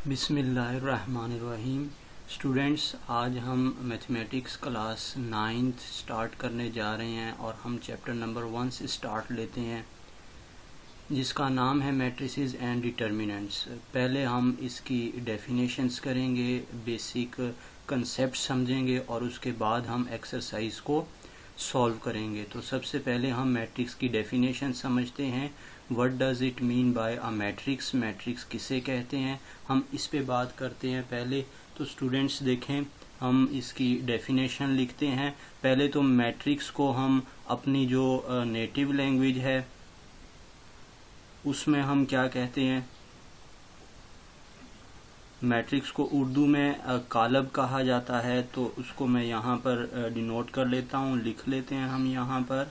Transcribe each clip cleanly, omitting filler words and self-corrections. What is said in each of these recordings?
बिस्मिल्लाहिर्रहमानिर्रहीम। स्टूडेंट्स, आज हम मैथमेटिक्स क्लास 9th स्टार्ट करने जा रहे हैं और हम चैप्टर नंबर 1 से स्टार्ट लेते हैं, जिसका नाम है मैट्रिसेस एंड डिटर्मिनेंट्स। पहले हम इसकी डेफिनेशंस करेंगे, बेसिक कंसेप्ट समझेंगे और उसके बाद हम एक्सरसाइज को सॉल्व करेंगे। तो सबसे पहले हम मैट्रिक्स की डेफिनेशन समझते हैं। What does it mean by a matrix, matrix किसे कहते हैं, हम इस पे बात करते हैं पहले। तो स्टूडेंट्स देखें, हम इसकी डेफिनेशन लिखते हैं। पहले तो मैट्रिक्स को हम अपनी जो नेटिव लैंग्वेज है उसमें हम क्या कहते हैं, मैट्रिक्स को उर्दू में कालब कहा जाता है। तो उसको मैं यहाँ पर डिनोट कर लेता हूँ, लिख लेते हैं हम यहाँ पर।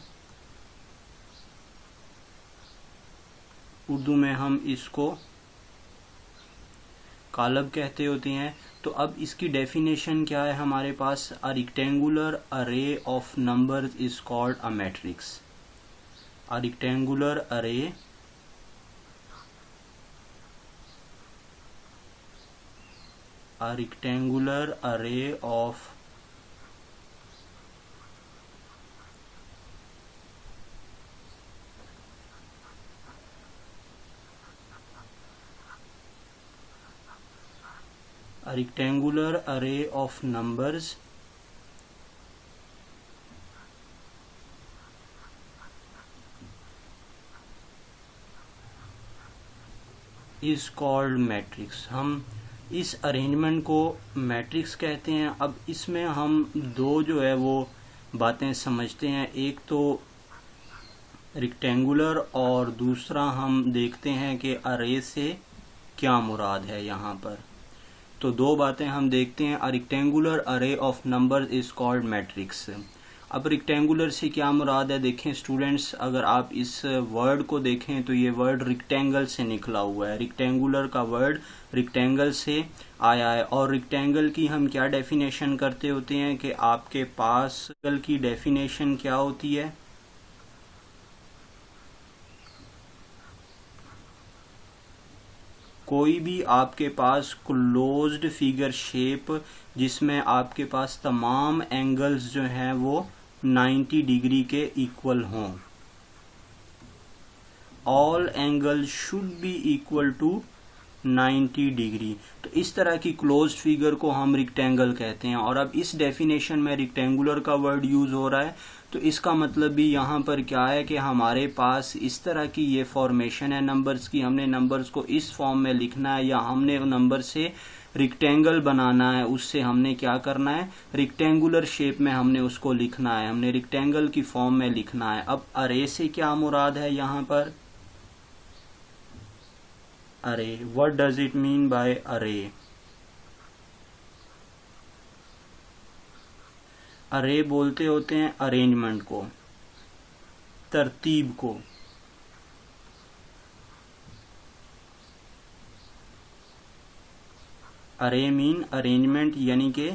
उर्दू में हम इसको कालब कहते होते हैं। तो अब इसकी डेफिनेशन क्या है हमारे पास, अ रेक्टेंगुलर अरे of numbers is called a matrix. A rectangular अरे a rectangular array of numbers is called matrix। हम इस अरेंजमेंट को मैट्रिक्स कहते हैं। अब इसमें हम दो जो है वो बातें समझते हैं, एक तो रेक्टेंगुलर और दूसरा हम देखते हैं कि अरे से क्या मुराद है यहाँ पर। तो दो बातें हम देखते हैं। अ रेक्टेंगुलर अरे of numbers is called matrix. अब रेक्टेंगुलर से क्या मुराद है, देखें स्टूडेंट्स, अगर आप इस वर्ड को देखें तो ये वर्ड रेक्टेंगल से निकला हुआ है। रेक्टेंगुलर का वर्ड रेक्टेंगल से आया है। और रेक्टेंगल की हम क्या डेफिनेशन करते होते हैं कि आपके पास रेक्टेंगल की डेफिनेशन क्या होती है, कोई भी आपके पास क्लोज्ड फिगर शेप जिसमें आपके पास तमाम एंगल्स जो हैं वो 90 डिग्री के इक्वल हों। All angles should be equal to 90 degree. तो इस तरह की क्लोज्ड फिगर को हम रेक्टेंगल कहते हैं। और अब इस डेफिनेशन में रेक्टेंगुलर का वर्ड यूज हो रहा है, तो इसका मतलब भी यहाँ पर क्या है कि हमारे पास इस तरह की ये फॉर्मेशन है नंबर्स की। हमने नंबर्स को इस फॉर्म में लिखना है या हमने नंबर से रेक्टेंगल बनाना है, उससे हमने क्या करना है, रेक्टेंगुलर शेप में हमने उसको लिखना है, हमने रेक्टेंगल की फॉर्म में लिखना है। अब अरे से क्या मुराद है यहाँ पर, अरे, what does it mean by अरे। अरे बोलते होते हैं अरेंजमेंट को, तरतीब को। अरे मीन अरेंजमेंट यानी कि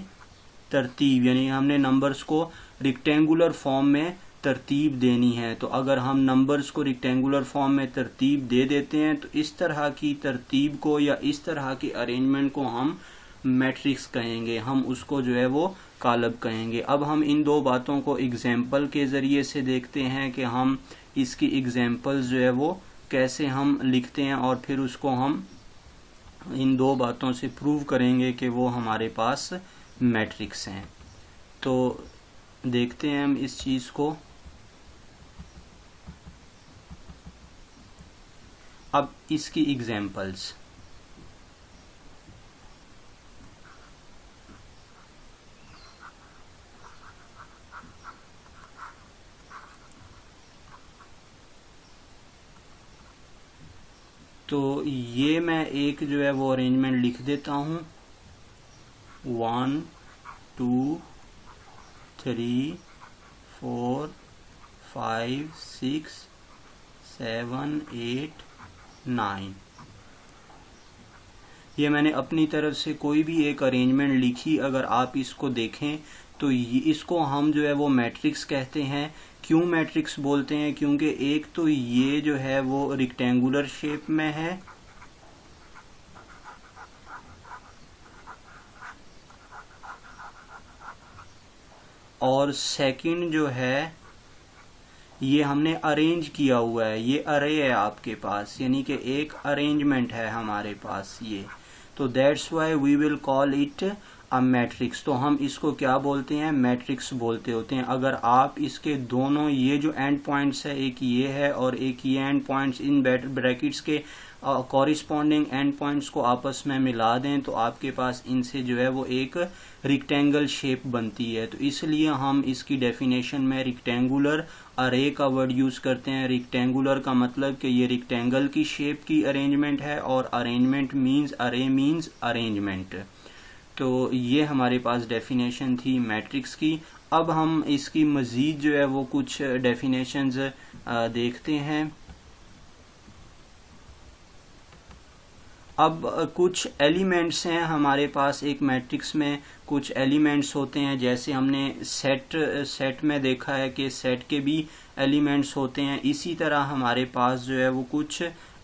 तरतीब, यानी हमने नंबर्स को रेक्टेंगुलर फॉर्म में तरतीब देनी है। तो अगर हम नंबर्स को रेक्टेंगुलर फॉर्म में तरतीब दे देते हैं तो इस तरह की तरतीब को या इस तरह की अरेंजमेंट को हम मैट्रिक्स कहेंगे, हम उसको जो है वो कालब कहेंगे। अब हम इन दो बातों को एग्जाम्पल के ज़रिए से देखते हैं कि हम इसकी एग्जाम्पल्स जो है वो कैसे हम लिखते हैं और फिर उसको हम इन दो बातों से प्रूव करेंगे कि वो हमारे पास मैट्रिक्स हैं। तो देखते हैं हम इस चीज़ को। अब इसकी एग्जाम्पल्स, तो ये मैं एक जो है वो अरेंजमेंट लिख देता हूँ। 1 2 3 4 5 6 7 8 9। ये मैंने अपनी तरफ से कोई भी एक अरेंजमेंट लिखी। अगर आप इसको देखें तो इसको हम जो है वो मैट्रिक्स कहते हैं। क्यों मैट्रिक्स बोलते हैं, क्योंकि एक तो ये जो है वो रेक्टेंगुलर शेप में है और सेकंड जो है ये हमने अरेंज किया हुआ है, ये अरे है आपके पास, यानी कि एक अरेंजमेंट है हमारे पास ये। तो that's why we will call it a matrix. तो हम इसको क्या बोलते हैं, मैट्रिक्स बोलते होते हैं। अगर आप इसके दोनों ये जो एंड पॉइंट्स है, एक ये है और एक ये एंड पॉइंट्स, इन ब्रैकेट्स के कॉरिस्पॉन्डिंग एंड पॉइंट्स को आपस में मिला दें तो आपके पास इनसे जो है वो एक रिक्टेंगल शेप बनती है। तो इसलिए हम इसकी डेफिनेशन में रिक्टेंगुलर अरे का वर्ड यूज करते हैं। रिक्टेंगुलर का मतलब कि ये रिक्टेंगल की शेप की अरेंजमेंट है और अरेंजमेंट मींस अरे मींस अरेंजमेंट। तो ये हमारे पास डेफिनेशन थी मैट्रिक्स की। अब हम इसकी मजीद जो है वो कुछ डेफिनेशंस देखते हैं। अब कुछ एलिमेंट्स हैं हमारे पास, एक मैट्रिक्स में कुछ एलिमेंट्स होते हैं। जैसे हमने सेट में देखा है कि सेट के भी एलिमेंट्स होते हैं, इसी तरह हमारे पास जो है वो कुछ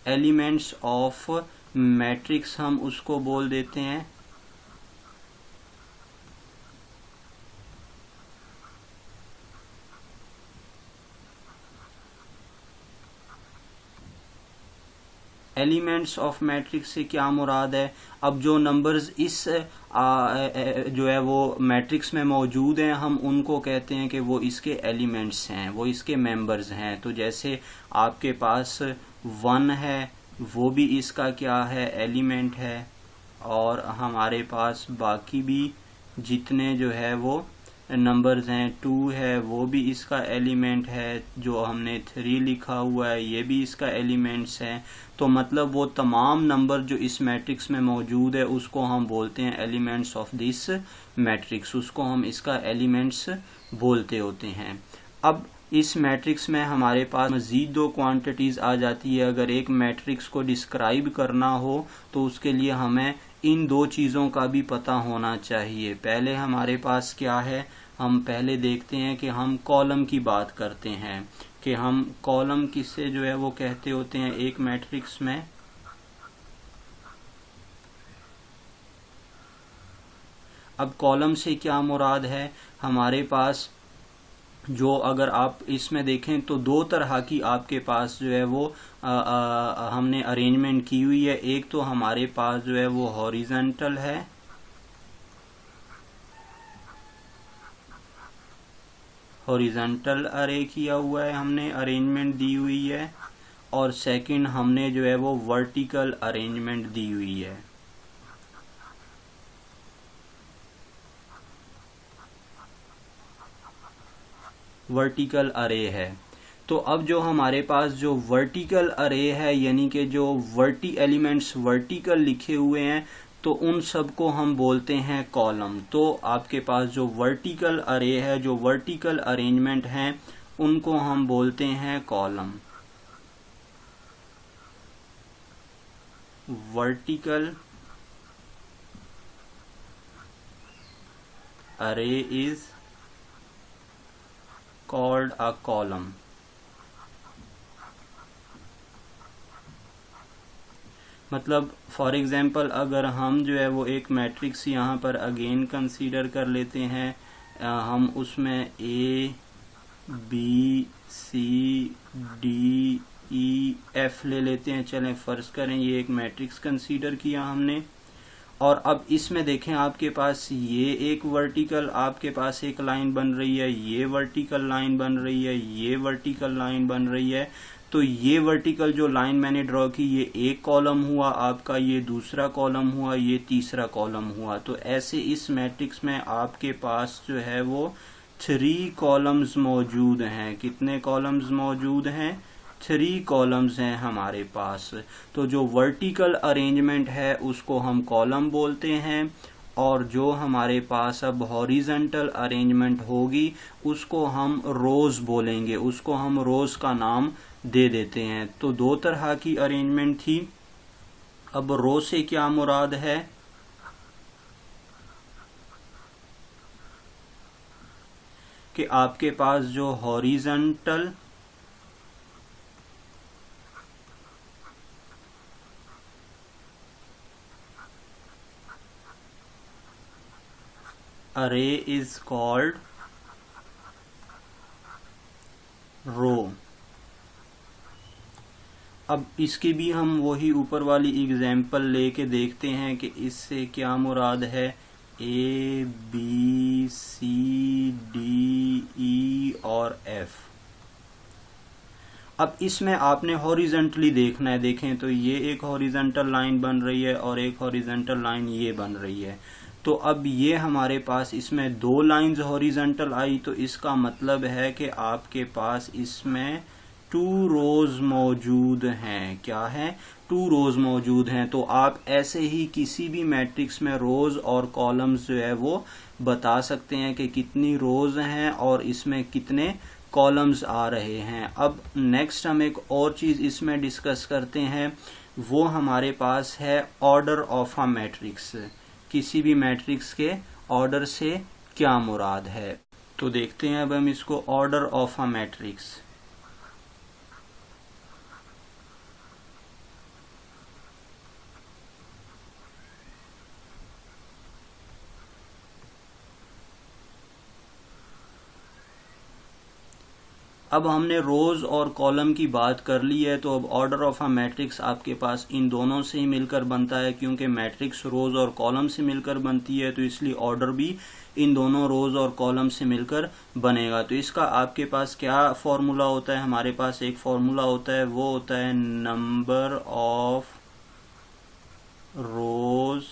एलिमेंट्स ऑफ मैट्रिक्स हम उसको बोल देते हैं। एलिमेंट्स ऑफ मैट्रिक्स से क्या मुराद है, अब जो नंबर्स इस जो है वो मैट्रिक्स में मौजूद हैं हम उनको कहते हैं कि वो इसके एलिमेंट्स हैं, वो इसके मेंबर्स हैं। तो जैसे आपके पास 1 है, वो भी इसका क्या है, एलिमेंट है। और हमारे पास बाकी भी जितने जो है वो नंबर्स हैं, 2 है वो भी इसका एलिमेंट है, जो हमने 3 लिखा हुआ है ये भी इसका एलिमेंट्स है। तो मतलब वो तमाम नंबर जो इस मैट्रिक्स में मौजूद है उसको हम बोलते हैं एलिमेंट्स ऑफ दिस मैट्रिक्स, उसको हम इसका एलिमेंट्स बोलते होते हैं। अब इस मैट्रिक्स में हमारे पास मजीद 2 क्वांटिटीज आ जाती है। अगर एक मैट्रिक्स को डिस्क्राइब करना हो तो उसके लिए हमें इन 2 चीज़ों का भी पता होना चाहिए। पहले हमारे पास क्या है, हम पहले देखते हैं कि हम कॉलम की बात करते हैं कि हम कॉलम किससे जो है वो कहते होते हैं एक मैट्रिक्स में। अब कॉलम से क्या मुराद है, हमारे पास जो अगर आप इसमें देखें तो 2 तरह की आपके पास जो है वो हमने अरेंजमेंट की हुई है। एक तो हमारे पास जो है वो हॉरिजॉन्टल है, हॉरिजॉन्टल अरे किया हुआ है हमने, अरेंजमेंट दी हुई है। और सेकंड हमने जो है वो वर्टिकल अरेंजमेंट दी हुई है। वर्टिकल अरे है। तो अब जो हमारे पास जो वर्टिकल अरे है, यानी कि जो एलिमेंट्स वर्टिकल लिखे हुए हैं, तो उन सब को हम बोलते हैं कॉलम। तो आपके पास जो वर्टिकल अरे है, जो वर्टिकल अरेंजमेंट हैं, उनको हम बोलते हैं कॉलम। वर्टिकल अरे इज कॉल्ड अ कॉलम। मतलब फॉर एग्जांपल अगर हम जो है वो एक मैट्रिक्स यहाँ पर अगेन कंसीडर कर लेते हैं, हम उसमें A B C D E F ले लेते हैं। चलें फर्ज करें ये एक मैट्रिक्स कंसीडर किया हमने, और अब इसमें देखें आपके पास ये एक वर्टिकल आपके पास एक लाइन बन रही है, ये वर्टिकल लाइन बन रही है, ये वर्टिकल लाइन बन रही है। तो ये वर्टिकल जो लाइन मैंने ड्रॉ की, ये एक कॉलम हुआ आपका, ये दूसरा कॉलम हुआ, ये तीसरा कॉलम हुआ। तो ऐसे इस मैट्रिक्स में आपके पास जो है वो 3 कॉलम्स मौजूद हैं। कितने कॉलम्स मौजूद हैं, 3 कॉलम्स हैं हमारे पास। तो जो वर्टिकल अरेंजमेंट है उसको हम कॉलम बोलते हैं, और जो हमारे पास अब हॉरिजॉन्टल अरेंजमेंट होगी उसको हम रोज बोलेंगे, उसको हम रोज का नाम दे देते हैं। तो 2 तरह की अरेंजमेंट थी। अब रो से क्या मुराद है, कि आपके पास जो हॉरिजॉन्टल array is called रो। अब इसके भी हम वही ऊपर वाली एग्जाम्पल लेके देखते हैं कि इससे क्या मुराद है। ए बी सी डी ई और एफ। अब इसमें आपने हॉरिजेंटली देखना है। देखें तो ये एक हॉरिजेंटल लाइन बन रही है और एक हॉरिजेंटल लाइन ये बन रही है। तो अब ये हमारे पास इसमें दो लाइंस हॉरिजेंटल आई, तो इसका मतलब है कि आपके पास इसमें 2 रोज मौजूद हैं। क्या है? 2 रोज मौजूद हैं। तो आप ऐसे ही किसी भी मैट्रिक्स में रोज और कॉलम्स जो है वो बता सकते हैं कि कितनी रोज हैं और इसमें कितने कॉलम्स आ रहे हैं। अब नेक्स्ट हम एक और चीज इसमें डिस्कस करते हैं, वो हमारे पास है ऑर्डर ऑफ अ मैट्रिक्स। किसी भी मैट्रिक्स के ऑर्डर से क्या मुराद है, तो देखते हैं अब हम इसको। ऑर्डर ऑफ अ मैट्रिक्स, अब हमने रोज और कॉलम की बात कर ली है, तो अब ऑर्डर ऑफ अ मैट्रिक्स आपके पास इन दोनों से ही मिलकर बनता है। क्योंकि मैट्रिक्स रोज और कॉलम से मिलकर बनती है, तो इसलिए ऑर्डर भी इन दोनों रोज और कॉलम से मिलकर बनेगा। तो इसका आपके पास क्या फॉर्मूला होता है? हमारे पास एक फॉर्मूला होता है, वो होता है number of rose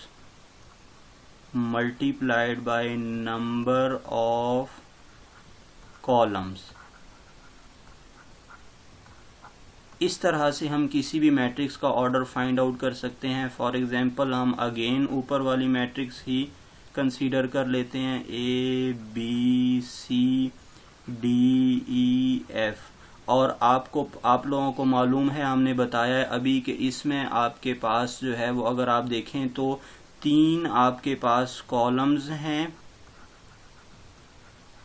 multiplied by number of columns. इस तरह से हम किसी भी मैट्रिक्स का ऑर्डर फाइंड आउट कर सकते हैं। फॉर एग्जांपल हम अगेन ऊपर वाली मैट्रिक्स ही कंसीडर कर लेते हैं, A B C D E F. और आप लोगों को मालूम है, हमने बताया है अभी कि इसमें आपके पास जो है वो अगर आप देखें तो 3 आपके पास कॉलम्स हैं।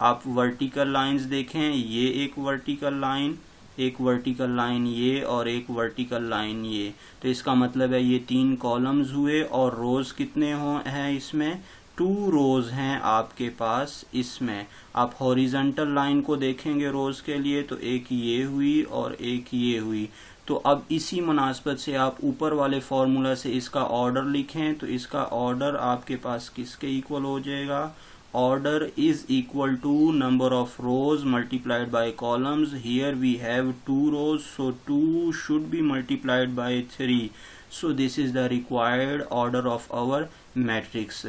आप वर्टिकल लाइंस देखें, ये एक वर्टिकल लाइन, एक वर्टिकल लाइन ये और एक वर्टिकल लाइन ये। तो इसका मतलब है ये 3 कॉलम्स हुए और रोज कितने हैं इसमें? 2 रोज हैं आपके पास इसमें। आप हॉरिजॉन्टल लाइन को देखेंगे रोज के लिए, तो एक ये हुई और एक ये हुई। तो अब इसी मुनासबत से आप ऊपर वाले फॉर्मूला से इसका ऑर्डर लिखें, तो इसका ऑर्डर आपके पास किसके इक्वल हो जाएगा? Order is equal to number of rows multiplied by columns. Here we have 2 rows, so 2 should be multiplied by 3. So this is the required order of our matrix.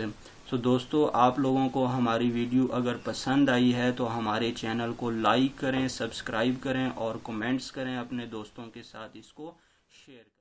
So दोस्तों, आप लोगों को हमारी video अगर पसंद आई है तो हमारे चैनल को लाइक करें, सब्सक्राइब करें और कमेंट्स करें, अपने दोस्तों के साथ इसको शेयर करें।